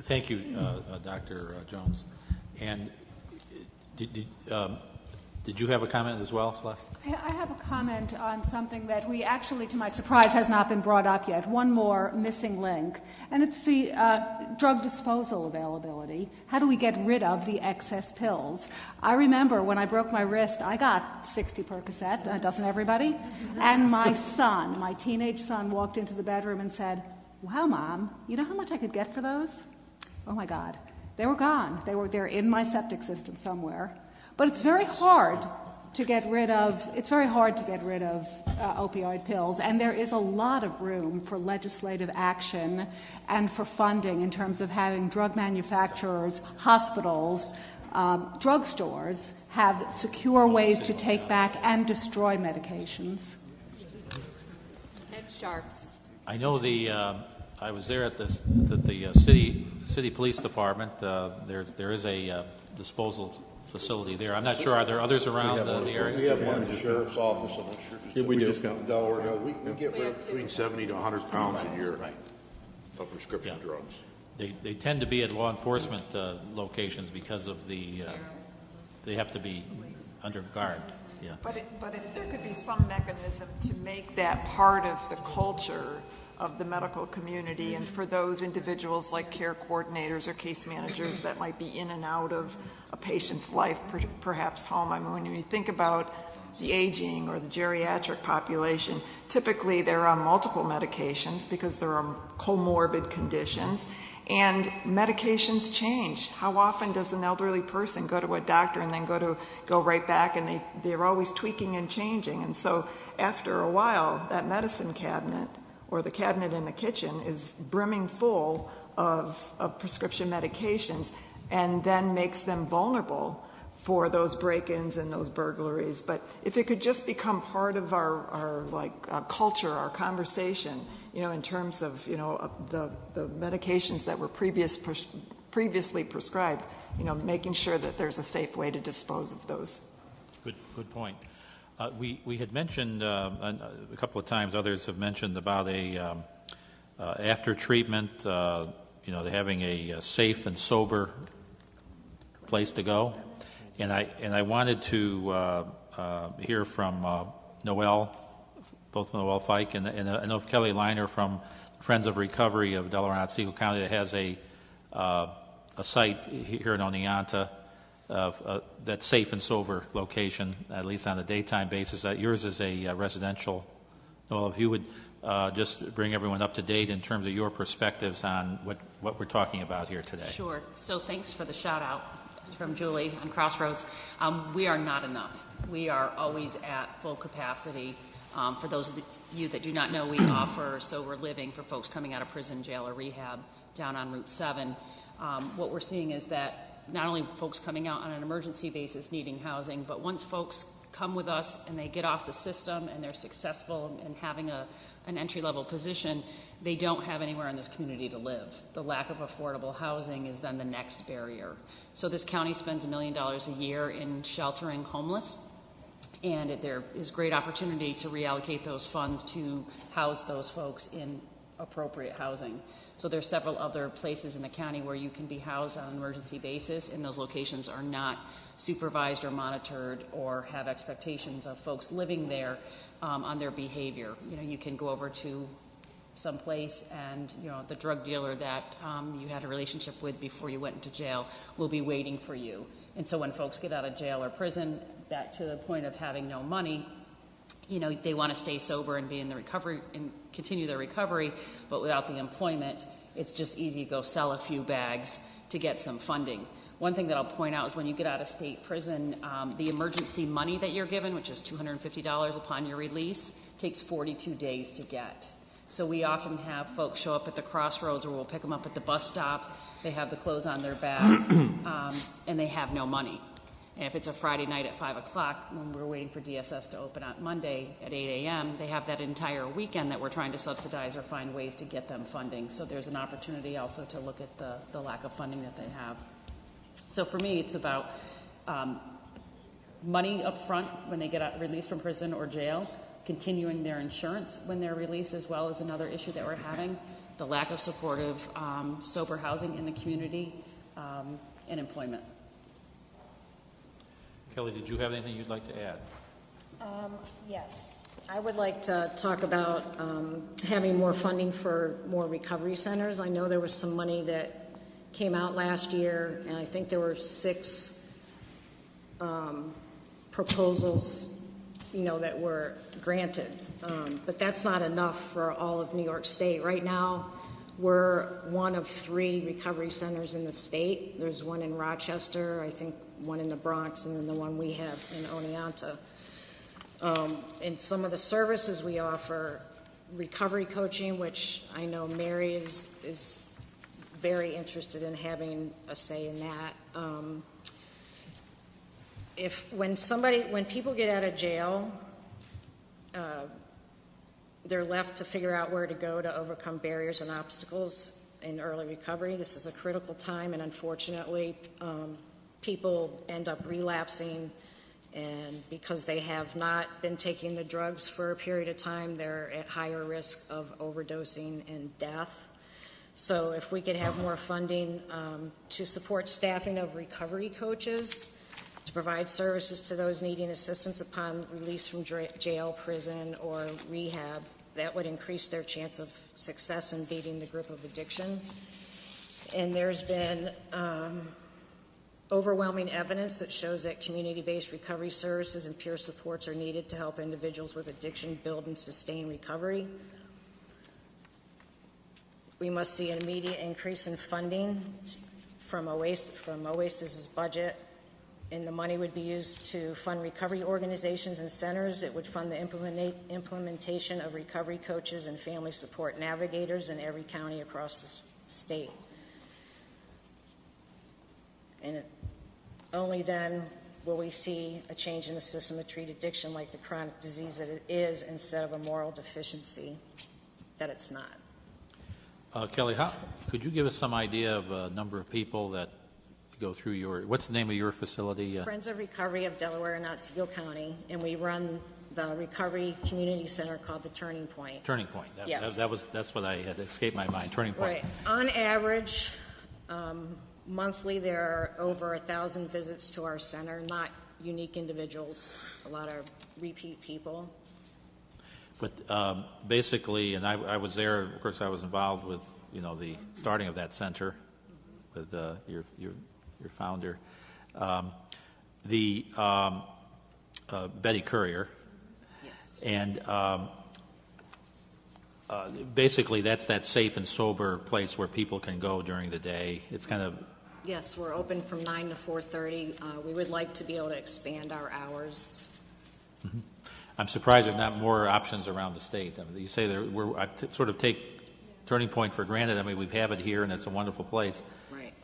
Thank you, Dr. Jones. And did you have a comment as well, Celeste? I have a comment on something that we actually, to my surprise, has not been brought up yet. One more missing link, and it's the drug disposal availability. How do we get rid of the excess pills? I remember when I broke my wrist, I got 60 Percocet, doesn't everybody? And my son, my teenage son, walked into the bedroom and said, "Wow, Mom, you know how much I could get for those?" Oh my God, they were gone. They're in my septic system somewhere. But it's very hard to get rid of opioid pills, and there is a lot of room for legislative action and for funding in terms of having drug manufacturers, hospitals, drugstores have secure ways to take back and destroy medications. Ed Sharps. I know I was there at the city police department. There is a disposal facility there. I'm not sure. Are there others around the area? We have one in the sheriff's office. Yeah, we do. Delaware. We get rid of between 70 to 100 pounds a year of prescription drugs. They tend to be at law enforcement locations because of they have to be under guard. Yeah. But if there could be some mechanism to make that part of the culture of the medical community, and for those individuals like care coordinators or case managers that might be in and out of a patient's life, perhaps home. I mean, when you think about the aging or the geriatric population, typically they're on multiple medications because there are comorbid conditions, and medications change. How often does an elderly person go to a doctor and then go right back, and they're always tweaking and changing? And so after a while, that medicine cabinet or the cabinet in the kitchen is brimming full of prescription medications, and then makes them vulnerable for those break-ins and those burglaries. But if it could just become part of our culture, our conversation, in terms of, the medications that were previously prescribed, making sure that there's a safe way to dispose of those. Good point. We had mentioned a couple of times, others have mentioned about after treatment, having a safe and sober place to go, and I wanted to hear from both Noel Fike and I know Kelly Liner from Friends of Recovery of Delaware and Otsego County that has a site here in Oneonta. That safe and sober location, at least on a daytime basis. Yours is a residential. Well, if you would just bring everyone up to date in terms of your perspectives on what we're talking about here today. Sure. So thanks for the shout out from Julie on Crossroads. We are not enough. We are always at full capacity. For those of you that do not know, we offer sober living for folks coming out of prison, jail, or rehab down on Route 7. What we're seeing is that not only folks coming out on an emergency basis needing housing, but once folks come with us and they get off the system and they're successful in having an entry-level position, they don't have anywhere in this community to live. The lack of affordable housing is then the next barrier. So this county spends $1 million a year in sheltering homeless, and there is great opportunity to reallocate those funds to house those folks in appropriate housing. So there's several other places in the county where you can be housed on an emergency basis, and those locations are not supervised or monitored or have expectations of folks living there on their behavior. You can go over to some place and, the drug dealer that you had a relationship with before you went into jail will be waiting for you. And so when folks get out of jail or prison, back to the point of having no money, they want to stay sober and be in the recovery and continue their recovery, but without the employment, it's just easy to go sell a few bags to get some funding. One thing that I'll point out is when you get out of state prison, the emergency money that you're given, which is $250 upon your release, takes 42 days to get. So we often have folks show up at the Crossroads, or we'll pick them up at the bus stop. They have the clothes on their back, and they have no money. And if it's a Friday night at 5 o'clock, when we're waiting for DSS to open on Monday at 8 a.m., they have that entire weekend that we're trying to subsidize or find ways to get them funding. So there's an opportunity also to look at the lack of funding that they have. So for me, it's about money up front when they get released from prison or jail, continuing their insurance when they're released as well is another issue that we're having. the lack of supportive, sober housing in the community, and employment. Kelly, did you have anything you'd like to add? Yes. I would like to talk about having more funding for more recovery centers. I know there was some money that came out last year, and I think there were 6 proposals, that were granted. But that's not enough for all of New York State. Right now, we're one of 3 recovery centers in the state. There's one in Rochester, I think one in the Bronx, and then the one we have in Oneonta. And some of the services we offer, recovery coaching, which I know Mary is very interested in having a say in that. When people get out of jail, they're left to figure out where to go to overcome barriers and obstacles in early recovery. This is a critical time, and unfortunately, people end up relapsing, and because they have not been taking the drugs for a period of time, they're at higher risk of overdosing and death. So if we could have more funding to support staffing of recovery coaches, to provide services to those needing assistance upon release from jail, prison, or rehab, that would increase their chance of success in beating the grip of addiction. And there's been overwhelming evidence that shows that community-based recovery services and peer supports are needed to help individuals with addiction build and sustain recovery. We must see an immediate increase in funding from OASIS's budget, and the money would be used to fund recovery organizations and centers. It would fund the implementation of recovery coaches and family support navigators in every county across the state. And only then will we see a change in the system to treat addiction like the chronic disease that it is, instead of a moral deficiency that it's not. Kelly, could you give us some idea of a number of people that go through what's the name of your facility? Friends of Recovery of Delaware and Otsego County, and we run the recovery community center called the Turning Point. Turning Point. Yes. That's what I had escaped my mind. Turning Point. Right. On average, monthly there are over 1,000 visits to our center, not unique individuals, a lot of repeat people. But basically, and I was there, of course I was involved with, the starting of that center with your founder, Betty Courier. Yes. And basically that's that safe and sober place where people can go during the day. It's kind of... Yes, we're open from 9 to 4:30. We would like to be able to expand our hours. Mm-hmm. I'm surprised there are not more options around the state. I mean, you say I sort of take Turning Point for granted. I mean, we have it here, and it's a wonderful place. Right.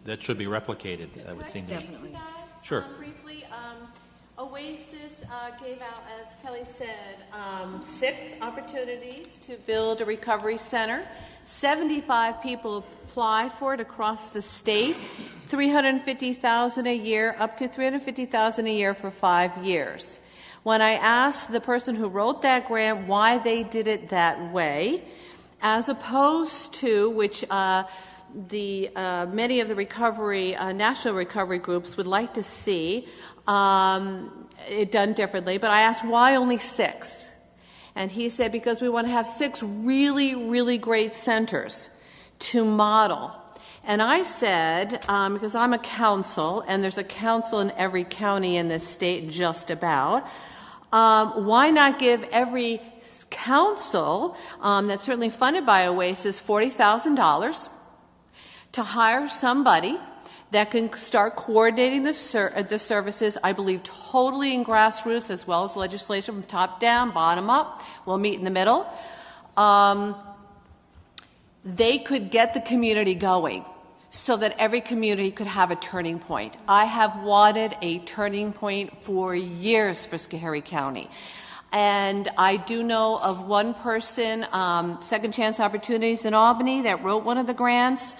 That should be replicated, I would seem to me. Definitely. Sure. Briefly, OASIS gave out, as Kelly said, 6 opportunities to build a recovery center. 75 people apply for it across the state. $350,000 a year, up to $350,000 a year for 5 years. When I asked the person who wrote that grant why they did it that way, as opposed to which many of the recovery national recovery groups would like to see it done differently, but I asked why only 6. And he said, because we want to have 6 really, really great centers to model. And I said, because I'm a council, and there's a council in every county in this state just about, why not give every council that's certainly funded by OASIS $40,000 to hire somebody that can start coordinating the services, I believe totally in grassroots as well as legislation from top down, bottom up. We'll meet in the middle. They could get the community going so that every community could have a turning point. I have wanted a turning point for years for Schoharie County. And I do know of one person, Second Chance Opportunities in Albany, that wrote one of the grants.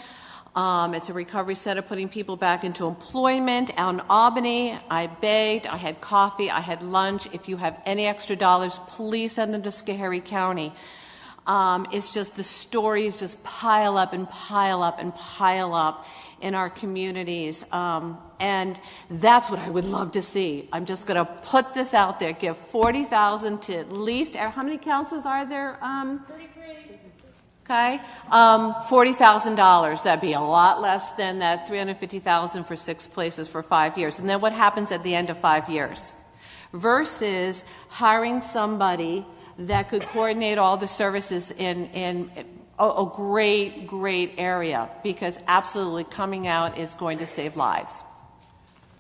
It's a recovery center putting people back into employment out in Albany. I begged, I had coffee, I had lunch. If you have any extra dollars, please send them to Schoharie County. It's just the stories just pile up and pile up and pile up in our communities. And that's what I would love to see. I'm just going to put this out there. Give $40,000 to at least, how many councils are there? 33. Okay, $40,000. That'd be a lot less than that $350,000 for 6 places for 5 years. And then what happens at the end of 5 years? Versus hiring somebody that could coordinate all the services in a great area, because absolutely coming out is going to save lives.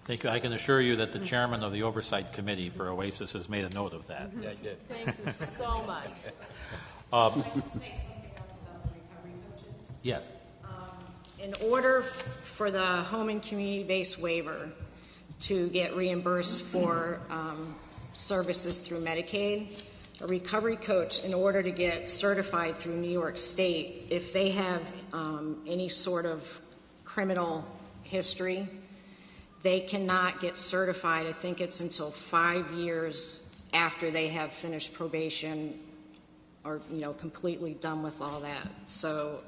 Thank you. I can assure you that the chairman of the Oversight Committee for Oasis has made a note of that. Yeah, I did. Thank you so much. I'd like to say something else about the recovery coaches. Yes. In order for the home and community-based waiver to get reimbursed for services through Medicaid, a recovery coach, in order to get certified through New York State, if they have any sort of criminal history, they cannot get certified. I think it's until 5 years after they have finished probation or, completely done with all that. So,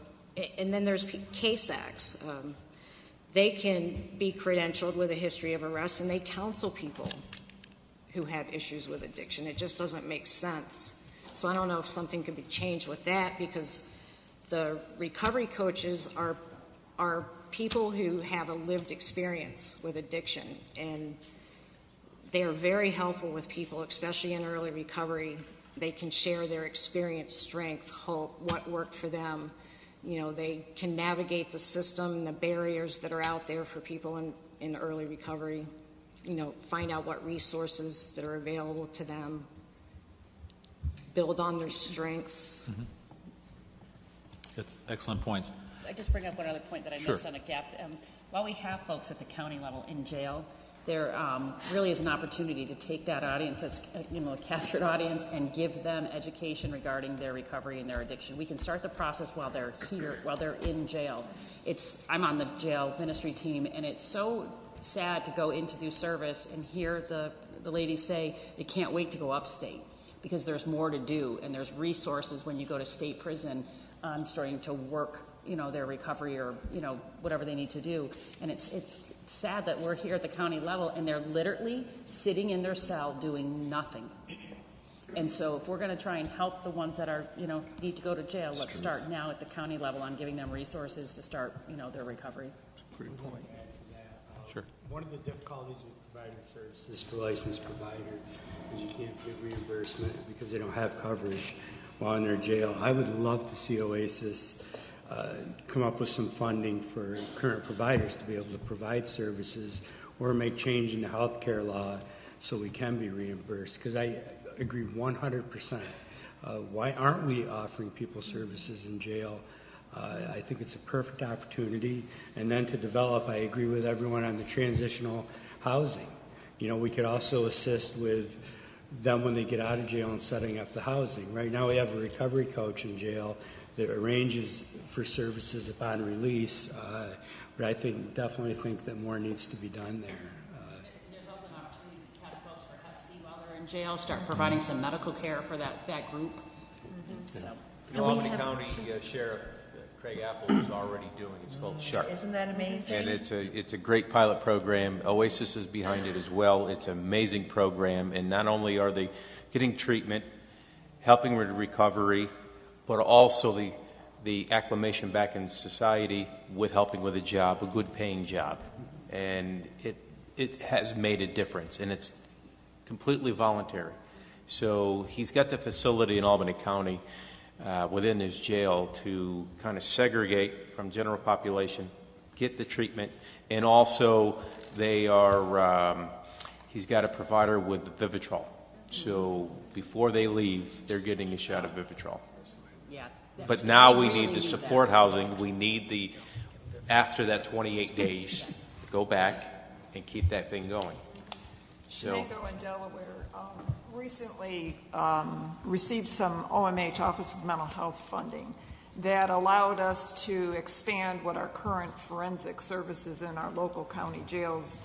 and then there's CASACs. They can be credentialed with a history of arrest, and they counsel people who have issues with addiction. It just doesn't make sense. So I don't know if something could be changed with that, because the recovery coaches are people who have a lived experience with addiction, and they are very helpful with people, especially in early recovery. They can share their experience, strength, hope, what worked for them. They can navigate the system, the barriers that are out there for people in early recovery. Find out what resources that are available to them, build on their strengths. Mm-hmm. That's excellent points. I just bring up one other point that I missed on a gap. While we have folks at the county level in jail, there really is an opportunity to take that audience, that's a captured audience, and give them education regarding their recovery and their addiction. We can start the process while they're here, while they're in jail. I'm on the jail ministry team, and it's so sad to go in to do service and hear the ladies say they can't wait to go upstate because there's more to do, and there's resources when you go to state prison starting to work their recovery or whatever they need to do. And it's sad that we're here at the county level and they're literally sitting in their cell doing nothing. And so if we're going to try and help the ones that are need to go to jail, let's start now at the county level on giving them resources to start their recovery. Great point. Sure. One of the difficulties with providing services for licensed providers is you can't get reimbursement because they don't have coverage while in their jail. I would love to see Oasis come up with some funding for current providers to be able to provide services or make change in the health care law so we can be reimbursed, because I agree 100%. Why aren't we offering people services in jail? I think it's a perfect opportunity. And then to develop, I agree with everyone on the transitional housing. We could also assist with them when they get out of jail and setting up the housing. Right now we have a recovery coach in jail that arranges for services upon release, but I definitely think that more needs to be done there. There's also an opportunity to test folks for Hep C while they're in jail, start providing some medical care for that group. Mm-hmm. So. Albany County Sheriff Craig Apple is already doing. It's called SHARP. Isn't that amazing? And it's a great pilot program. Oasis is behind it as well. It's an amazing program, and not only are they getting treatment, helping with recovery, but also the acclimation back in society with helping with a job, a good paying job. And it has made a difference, and it's completely voluntary. So he's got the facility in Albany County within his jail to kind of segregate from general population, get the treatment, and also he's got a provider with Vivitrol. So before they leave, they're getting a shot of Vivitrol. Yeah. But now we need the support housing. We need after that 28 days, go back and keep that thing going. So. Shenango in Delaware recently received some OMH, Office of Mental Health funding that allowed us to expand what our current forensic services in our local county jails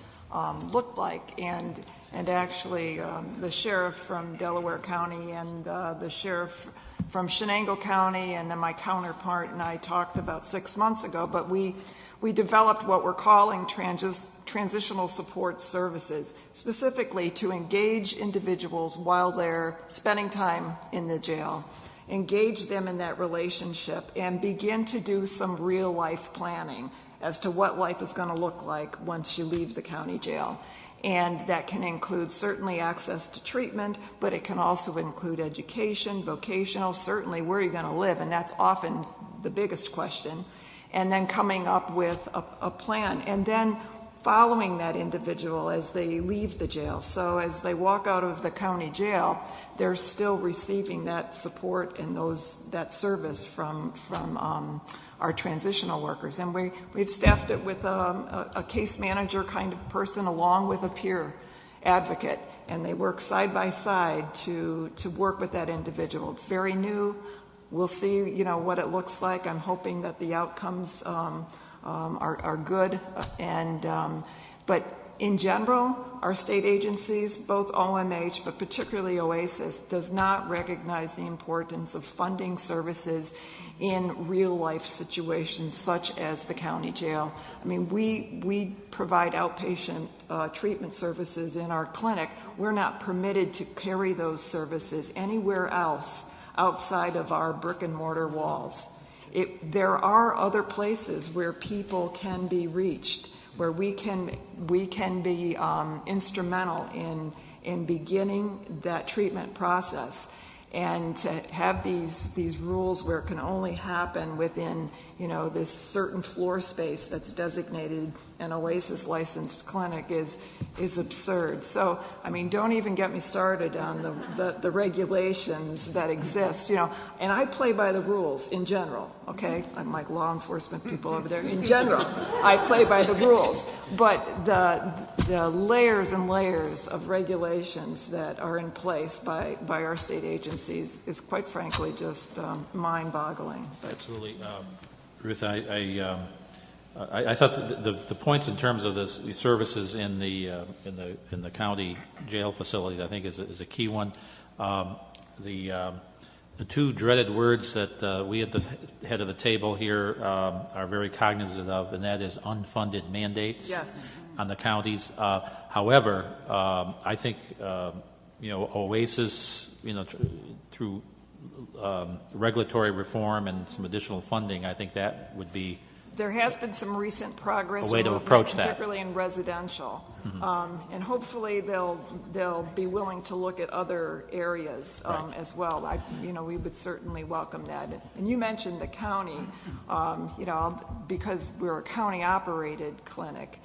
looked like. And actually the sheriff from Delaware County and the sheriff from Shenango County, and then my counterpart and I talked about 6 months ago, but we developed what we're calling transitional support services, specifically to engage individuals while they're spending time in the jail, engage them in that relationship, and begin to do some real life planning as to what life is going to look like once you leave the county jail. And that can include certainly access to treatment, but it can also include education, vocational, certainly where you're going to live, and that's often the biggest question. And then coming up with a plan, and then following that individual as they leave the jail. So as they walk out of the county jail, they're still receiving that support and that service from our transitional workers. And we've staffed it with a case manager kind of person along with a peer advocate, and they work side by side to work with that individual. It's very new. We'll see, what it looks like. I'm hoping that the outcomes are good. But in general, our state agencies, both OMH, but particularly OASIS, does not recognize the importance of funding services in real-life situations such as the county jail. I mean, we provide outpatient treatment services in our clinic. We're not permitted to carry those services anywhere else outside of our brick-and-mortar walls. There are other places where people can be reached, where we can be instrumental in beginning that treatment process, and to have these rules where it can only happen within this certain floor space that's designated an OASIS licensed clinic is absurd. So I mean, don't even get me started on the regulations that exist. And I play by the rules in general. Okay, I'm like law enforcement people over there. In general, I play by the rules, but the layers and layers of regulations that are in place by our state agencies is quite frankly just mind-boggling. Absolutely. Ruth, I thought the points in terms of the services in the county jail facilities, I think, is a key one. The two dreaded words that we at the head of the table here are very cognizant of, and that is unfunded mandates. Yes. On the counties. However, I think OASIS, through regulatory reform and some additional funding, I think that would be. There has been some recent progress, a way to approach that, particularly in residential, and hopefully they'll be willing to look at other areas as well. We would certainly welcome that. And you mentioned the county, because we're a county-operated clinic.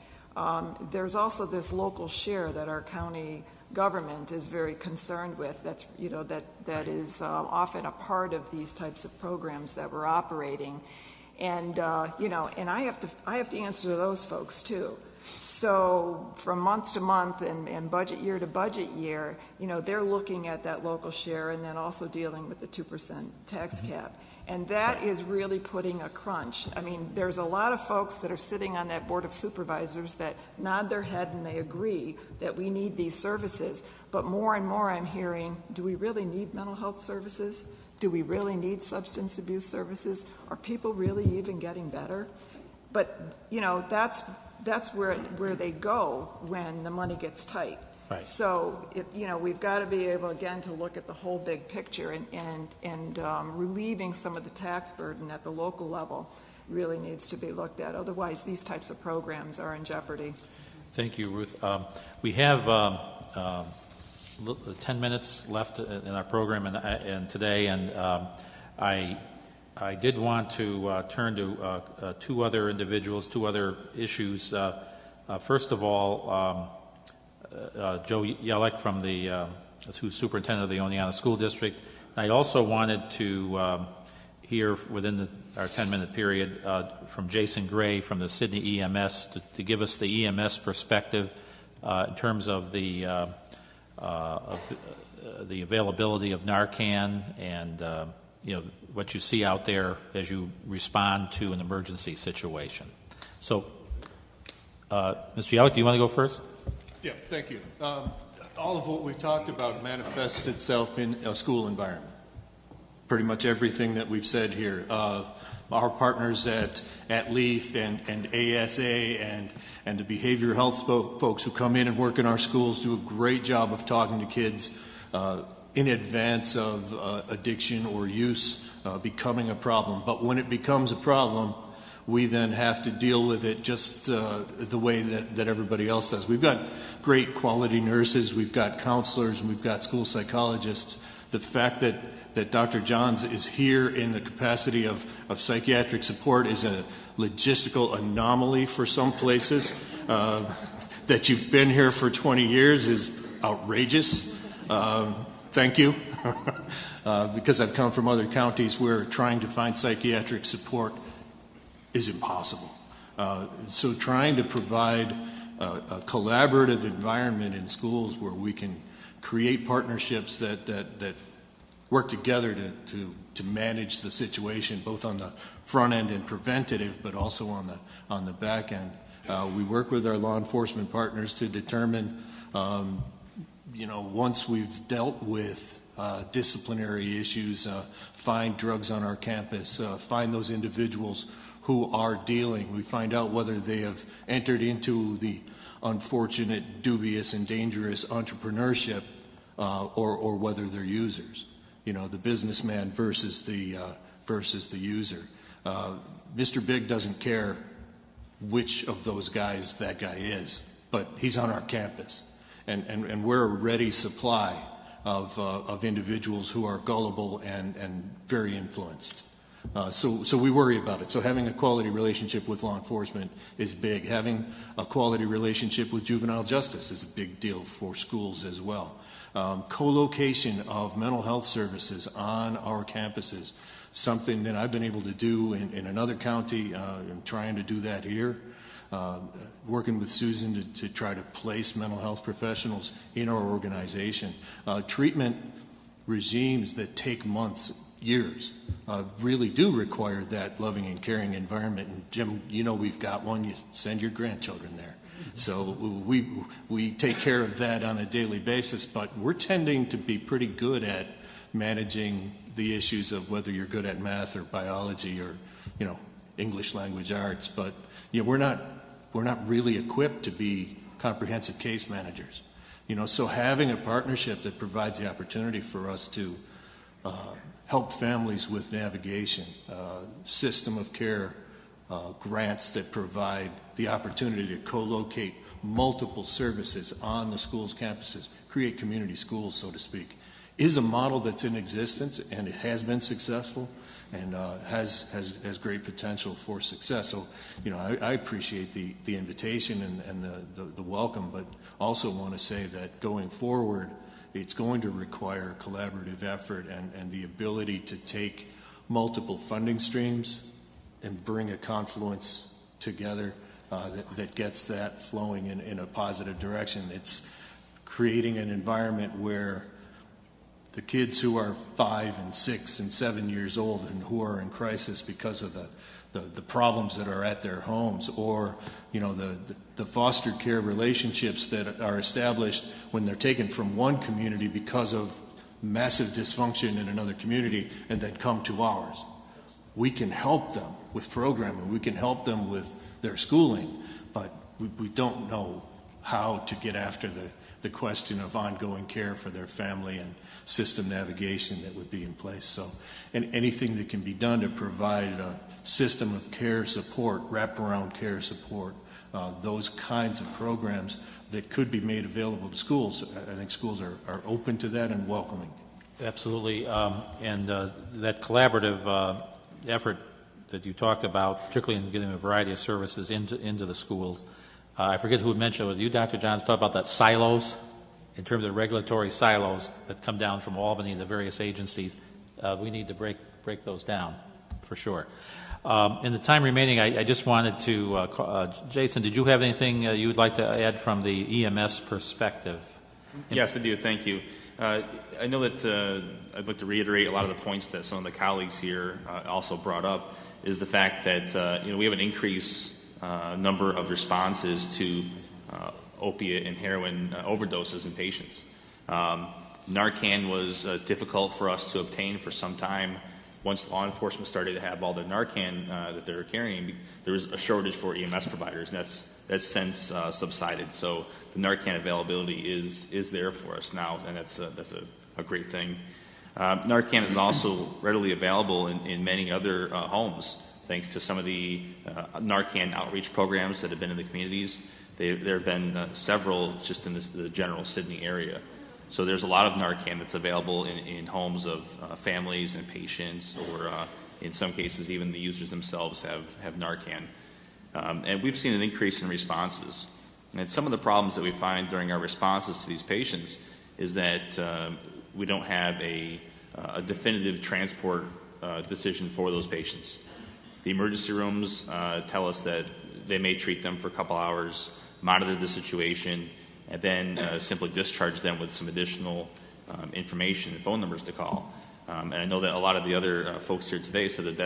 There's also this local share that our county government is very concerned with. That's that is often a part of these types of programs that we're operating. And and I have to answer to those folks too. So from month to month and budget year to budget year, they're looking at that local share and then also dealing with the 2% tax cap. And that is really putting a crunch. I mean, there's a lot of folks that are sitting on that board of supervisors that nod their head and they agree that we need these services. But more and more I'm hearing, do we really need mental health services? Do we really need substance abuse services? Are people really even getting better? But, that's where they go when the money gets tight. Right. So, we've got to be able, again, to look at the whole big picture and relieving some of the tax burden at the local level really needs to be looked at. Otherwise, these types of programs are in jeopardy. Thank you, Ruth. We have 10 minutes left in our program and today, and I did want to turn to two other individuals, two other issues. First of all, Joe Yellick from who's superintendent of the Oneonta School District. I also wanted to hear within our 10-minute period from Jason Gray from the Sydney EMS to give us the EMS perspective in terms of the availability of Narcan and what you see out there as you respond to an emergency situation. So, Mr. Yellick, do you want to go first? Yeah, thank you. All of what we've talked about manifests itself in a school environment. pretty much everything that we've said here. Our partners at LEAF and ASA and the behavioral health folks who come in and work in our schools do a great job of talking to kids in advance of addiction or use becoming a problem. But when it becomes a problem, we then have to deal with it just the way that everybody else does. We've got great quality nurses, we've got counselors, and we've got school psychologists. The fact that Dr. Johns is here in the capacity of psychiatric support is a logistical anomaly for some places. That you've been here for 20 years is outrageous. Thank you. Because I've come from other counties where trying to find psychiatric support is impossible. So trying to provide a collaborative environment in schools where we can create partnerships that work together to manage the situation, both on the front end and preventative, but also on the back end. We work with our law enforcement partners to determine, once we've dealt with disciplinary issues, find drugs on our campus, find those individuals who are dealing. We find out whether they have entered into the unfortunate, dubious, and dangerous entrepreneurship or whether they're users. The businessman versus the user. Mr. Big doesn't care which of those guys that guy is, but he's on our campus. And we're a ready supply of individuals who are gullible and very influenced. So we worry about it. So having a quality relationship with law enforcement is big. Having a quality relationship with juvenile justice is a big deal for schools as well. Co-location of mental health services on our campuses, something that I've been able to do in another county. I'm trying to do that here. Working with Susan to try to place mental health professionals in our organization. Treatment regimes that take months, years, really do require that loving and caring environment. And Jim, we've got one. You send your grandchildren there. So we take care of that on a daily basis, but we're tending to be pretty good at managing the issues of whether you're good at math or biology or, English language arts. But we're not really equipped to be comprehensive case managers. So having a partnership that provides the opportunity for us to help families with navigation, system of care, grants that provide the opportunity to co-locate multiple services on the school's campuses, create community schools, so to speak, is a model that's in existence, and it has been successful and has great potential for success. So, I appreciate the invitation and the welcome, but also want to say that going forward, it's going to require collaborative effort and the ability to take multiple funding streams and bring a confluence together that gets that flowing in a positive direction. It's creating an environment where the kids who are 5 and 6 and 7 years old and who are in crisis because of the problems that are at their homes, or the foster care relationships that are established when they're taken from one community because of massive dysfunction in another community and then come to ours. We can help them with programming, we can help them with their schooling, but we don't know how to get after the question of ongoing care for their family and system navigation that would be in place. So, and anything that can be done to provide a system of care support, wraparound care support, those kinds of programs that could be made available to schools, I think schools are open to that and welcoming. Absolutely. And that collaborative effort that you talked about, particularly in getting a variety of services into the schools, I forget who mentioned it. Was you, Dr. Johns, talked about that silos, in terms of regulatory silos that come down from Albany, the various agencies. We need to break those down, for sure. In the time remaining, I just wanted to, Jason, did you have anything you would like to add from the EMS perspective? Yes, I do. Thank you. I know that I'd like to reiterate a lot of the points that some of the colleagues here also brought up, is the fact that we have an increased number of responses to opiate and heroin overdoses in patients. Narcan was difficult for us to obtain for some time. Once law enforcement started to have all the Narcan that they were carrying, there was a shortage for EMS providers, and that's since subsided. So the Narcan availability is there for us now, and that's a great thing. Narcan is also readily available in many other homes, thanks to some of the Narcan outreach programs that have been in the communities. There have been several just in the general Sydney area. So there's a lot of Narcan that's available in homes of families and patients, or in some cases even the users themselves have Narcan. And we've seen an increase in responses. And some of the problems that we find during our responses to these patients is that we don't have a definitive transport decision for those patients. The emergency rooms tell us that they may treat them for a couple hours, monitor the situation, and then simply discharge them with some additional information and phone numbers to call. And I know that a lot of the other folks here today said that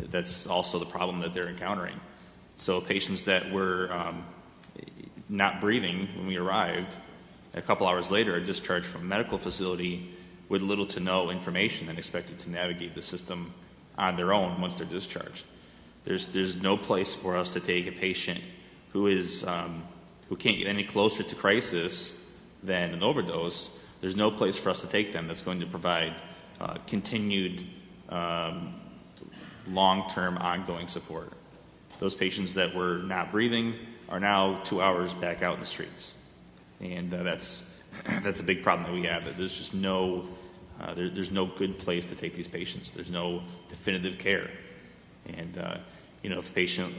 that's also the problem that they're encountering. So patients that were not breathing when we arrived, a couple hours later are discharged from a medical facility with little to no information and expected to navigate the system on their own once they're discharged. There's no place for us to take a patient who can't get any closer to crisis than an overdose. There's no place for us to take them that's going to provide continued long-term ongoing support. Those patients that were not breathing are now 2 hours back out in the streets. And that's a big problem that we have, that there's just there's no good place to take these patients. There's no definitive care. And, if a patient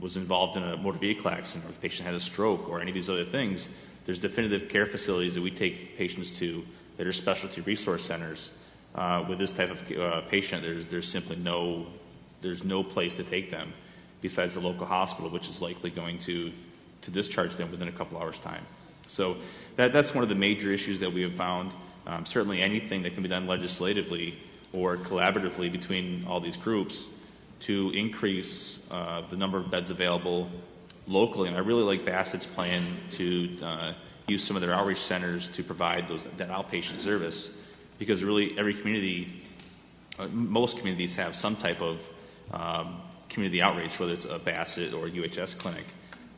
was involved in a motor vehicle accident, or if the patient had a stroke, or any of these other things, there's definitive care facilities that we take patients to that are specialty resource centers. With this type of patient, there's simply there's no place to take them besides the local hospital, which is likely going to discharge them within a couple hours' time. So that's one of the major issues that we have found. Certainly anything that can be done legislatively or collaboratively between all these groups to increase the number of beds available locally. And I really like Bassett's plan to use some of their outreach centers to provide that outpatient service, because really every community, most communities have some type of community outreach, whether it's a Bassett or a UHS clinic.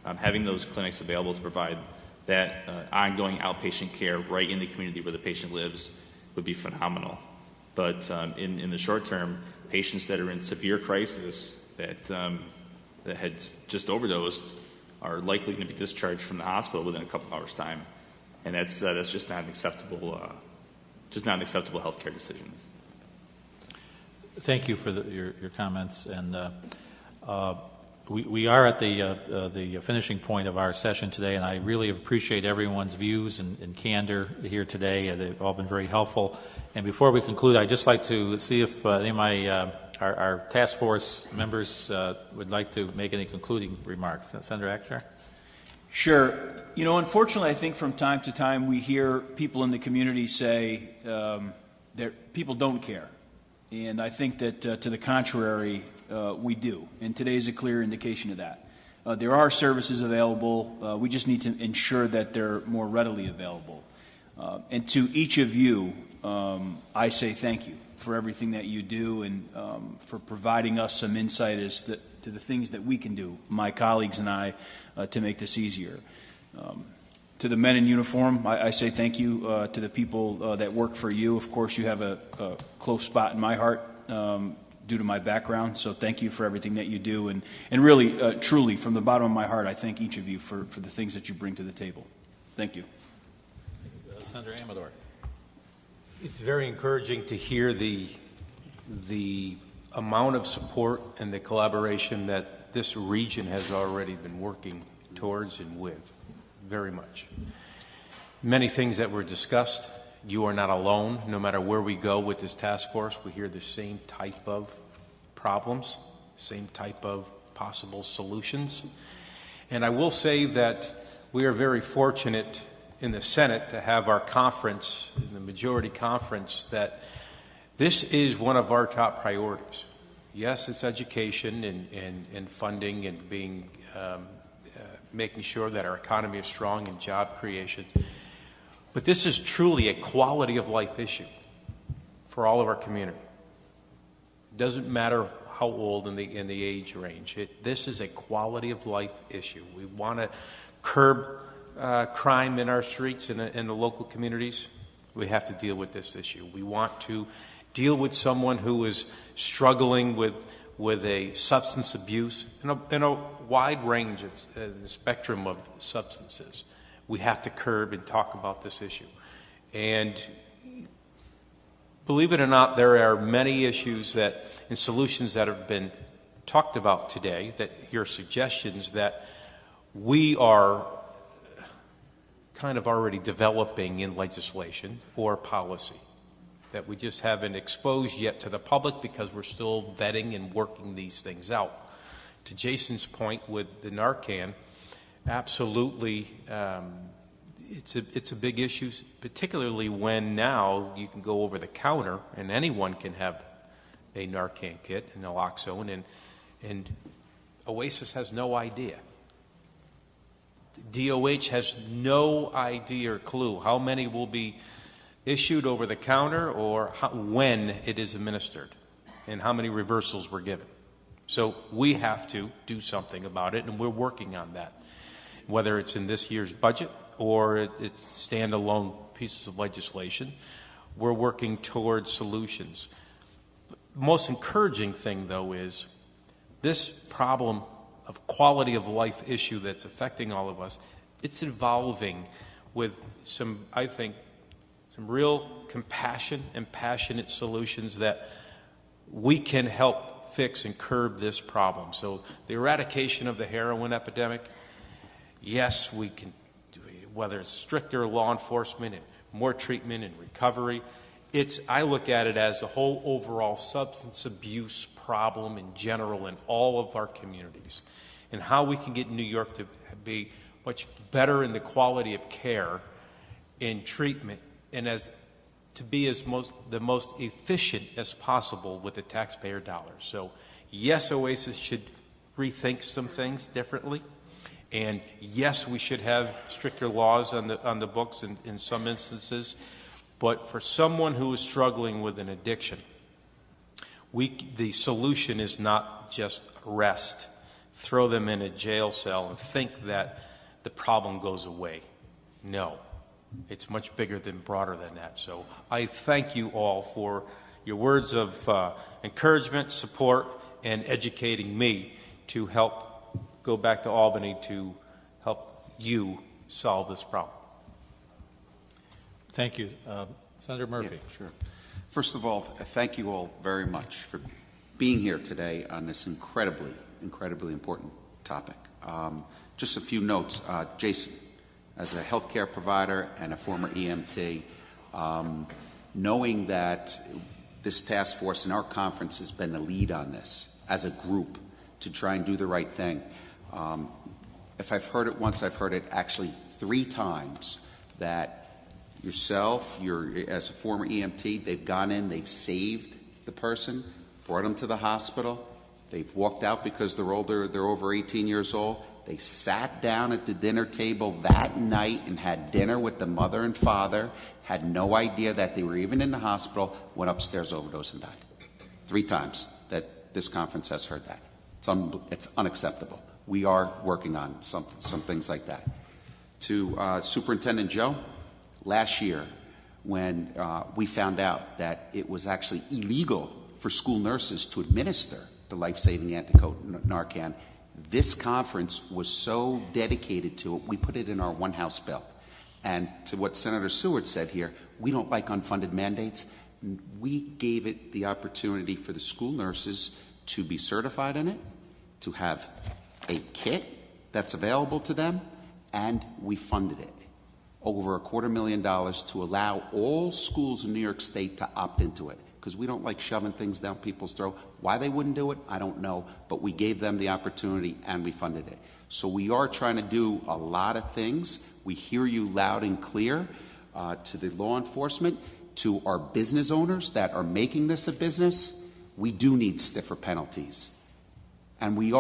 Having those clinics available to provide that ongoing outpatient care right in the community where the patient lives would be phenomenal. But in the short term, patients that are in severe crisis that had just overdosed are likely going to be discharged from the hospital within a couple hours' time, and that's just not an acceptable healthcare decision. Thank you for your comments, and we are at the finishing point of our session today, and I really appreciate everyone's views and candor here today. They've all been very helpful. And before we conclude, I'd just like to see if any of our task force members would like to make any concluding remarks. Senator Akshar? Sure. Unfortunately, I think from time to time we hear people in the community say that people don't care. And I think that to the contrary, we do. And today is a clear indication of that. There are services available. We just need to ensure that they're more readily available. And to each of you, I say thank you for everything that you do, and for providing us some insight as to the things that we can do, my colleagues and I, to make this easier. To the men in uniform, I say thank you. To the people that work for you, of course, you have a close spot in my heart due to my background, so thank you for everything that you do. And really, truly, from the bottom of my heart, I thank each of you for the things that you bring to the table. Thank you. Senator Amador. It's very encouraging to hear the amount of support and the collaboration that this region has already been working towards and with, very much. Many things that were discussed. You are not alone. No matter where we go with this task force, we hear the same type of problems, same type of possible solutions. And I will say that we are very fortunate in the Senate to have our conference, the majority conference, that this is one of our top priorities. Yes, it's education and funding and being making sure that our economy is strong and job creation. But this is truly a quality of life issue for all of our community. It doesn't matter how old in the age range. This is a quality of life issue. We want to curb crime in our streets and in the local communities. We have to deal with this issue. We want to deal with someone who is struggling with a substance abuse in a wide range of the spectrum of substances. We have to curb and talk about this issue. And believe it or not, there are many issues and solutions that have been talked about today, that your suggestions that we are kind of already developing in legislation or policy that we just haven't exposed yet to the public because we're still vetting and working these things out. To Jason's point with the Narcan, absolutely, it's a big issue, particularly when now you can go over the counter and anyone can have a Narcan kit, an naloxone, and Oasis has no idea. DOH has no idea or clue how many will be issued over the counter or when it is administered and how many reversals were given. So we have to do something about it, and we're working on that, whether it's in this year's budget or it's standalone pieces of legislation. We're working towards solutions. The most encouraging thing, though, is this problem of quality of life issue that's affecting all of us, it's evolving with some real compassion and passionate solutions that we can help fix and curb this problem. So the eradication of the heroin epidemic, yes, we can do it, whether it's stricter law enforcement and more treatment and recovery. I look at it as a whole overall substance abuse problem in general in all of our communities, and how we can get New York to be much better in the quality of care in treatment, and to be the most efficient as possible with the taxpayer dollars. So yes, Oasis should rethink some things differently, and yes, we should have stricter laws on the books in some instances. But for someone who is struggling with an addiction, the solution is not just arrest, throw them in a jail cell and think that the problem goes away. No, it's much bigger than broader than that. So I thank you all for your words of encouragement, support, and educating me to help go back to Albany to help you solve this problem. Thank you. Senator Murphy. Yeah, sure. First of all, thank you all very much for being here today on this incredibly important topic. Just a few notes. Jason, as a healthcare provider and a former EMT, knowing that this task force and our conference has been the lead on this as a group to try and do the right thing. If I've heard it once, I've heard it actually 3 times that yourself, as a former EMT, they've gone in, they've saved the person, brought them to the hospital. They've walked out because they're older, they're over 18 years old. They sat down at the dinner table that night and had dinner with the mother and father, had no idea that they were even in the hospital, went upstairs, overdosed, and died. 3 times that this conference has heard that. It's unacceptable. We are working on some things like that. To Superintendent Joe, last year when we found out that it was actually illegal for school nurses to administer the life-saving antidote Narcan, this conference was so dedicated to it, we put it in our One House bill. And to what Senator Seward said here, we don't like unfunded mandates. We gave it the opportunity for the school nurses to be certified in it, to have a kit that's available to them, and we funded it. Over $250,000 to allow all schools in New York State to opt into it, because we don't like shoving things down people's throat. Why they wouldn't do it, I don't know, but we gave them the opportunity and we funded it. So we are trying to do a lot of things. We hear you loud and clear, to the law enforcement, to our business owners that are making this a business. We do need stiffer penalties. And we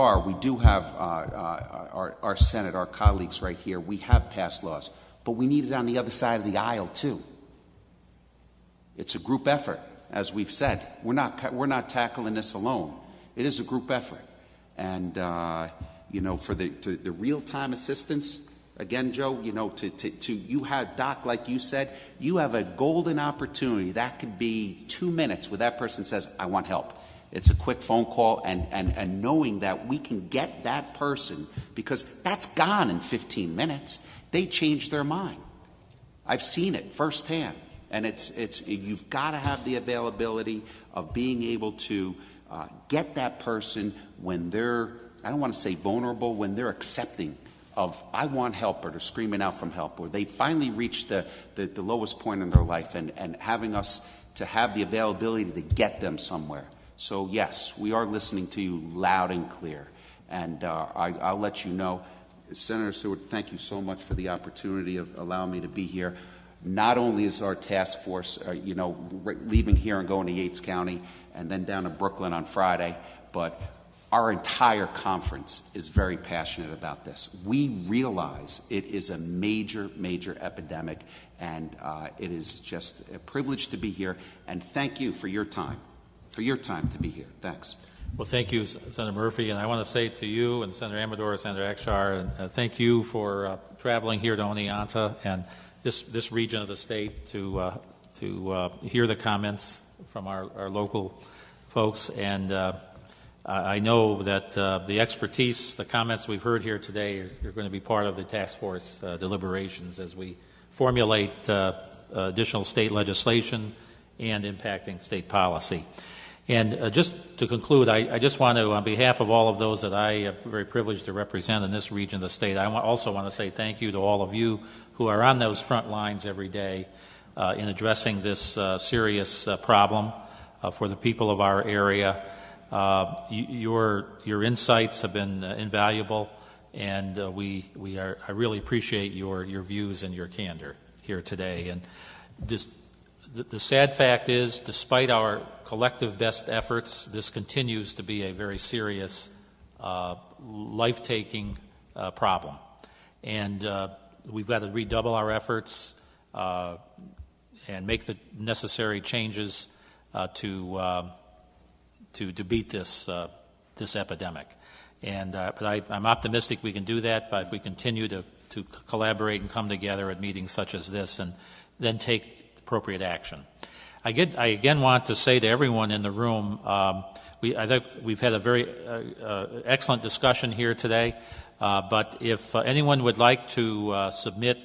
do have our Senate, our colleagues right here, we have passed laws. But we need it on the other side of the aisle, too. It's a group effort, as we've said. We're not tackling this alone. It is a group effort. And, for the real-time assistance, again, Joe, you have, Doc, like you said, you have a golden opportunity. That could be 2 minutes where that person says, I want help. It's a quick phone call, and knowing that we can get that person, because that's gone in 15 minutes. They change their mind. I've seen it firsthand. And you've got to have the availability of being able to get that person when they're, I don't want to say vulnerable, when they're accepting of, I want help, or they're screaming out from help, or they finally reach the lowest point in their life, and having us to have the availability to get them somewhere. So, yes, we are listening to you loud and clear. And I'll let you know. Senator Seward, thank you so much for the opportunity of allowing me to be here. Not only is our task force, leaving here and going to Yates County and then down to Brooklyn on Friday, but our entire conference is very passionate about this. We realize it is a major, major epidemic, and it is just a privilege to be here. And thank you for your time to be here. Thanks. Well, thank you, Senator Murphy, and I want to say to you and Senator Amador, Senator Akshar, and thank you for traveling here to Oneonta and this region of the state to hear the comments from our local folks. And I know that the expertise, the comments we've heard here today are going to be part of the task force deliberations as we formulate additional state legislation and impacting state policy. And just to conclude, I just want to, on behalf of all of those that I am very privileged to represent in this region of the state, I also want to say thank you to all of you who are on those front lines every day in addressing this serious problem for the people of our area. Your insights have been invaluable, and I really appreciate your views and your candor here today. And the sad fact is, despite our collective best efforts, this continues to be a very serious, life-taking problem. And we've got to redouble our efforts and make the necessary changes to beat this epidemic. But I'm optimistic we can do that if we continue to collaborate and come together at meetings such as this, and then take appropriate action. I again want to say to everyone in the room, I think we've had a very excellent discussion here today, but if anyone would like to submit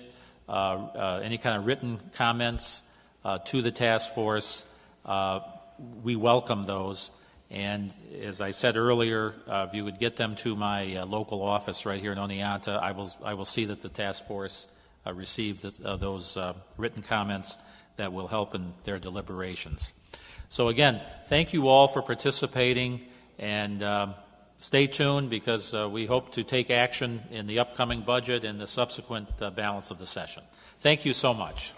any kind of written comments to the task force, we welcome those. And as I said earlier, if you would get them to my local office right here in Oneonta, I will see that the task force receive those written comments that will help in their deliberations. So again, thank you all for participating, and stay tuned, because we hope to take action in the upcoming budget and the subsequent balance of the session. Thank you so much.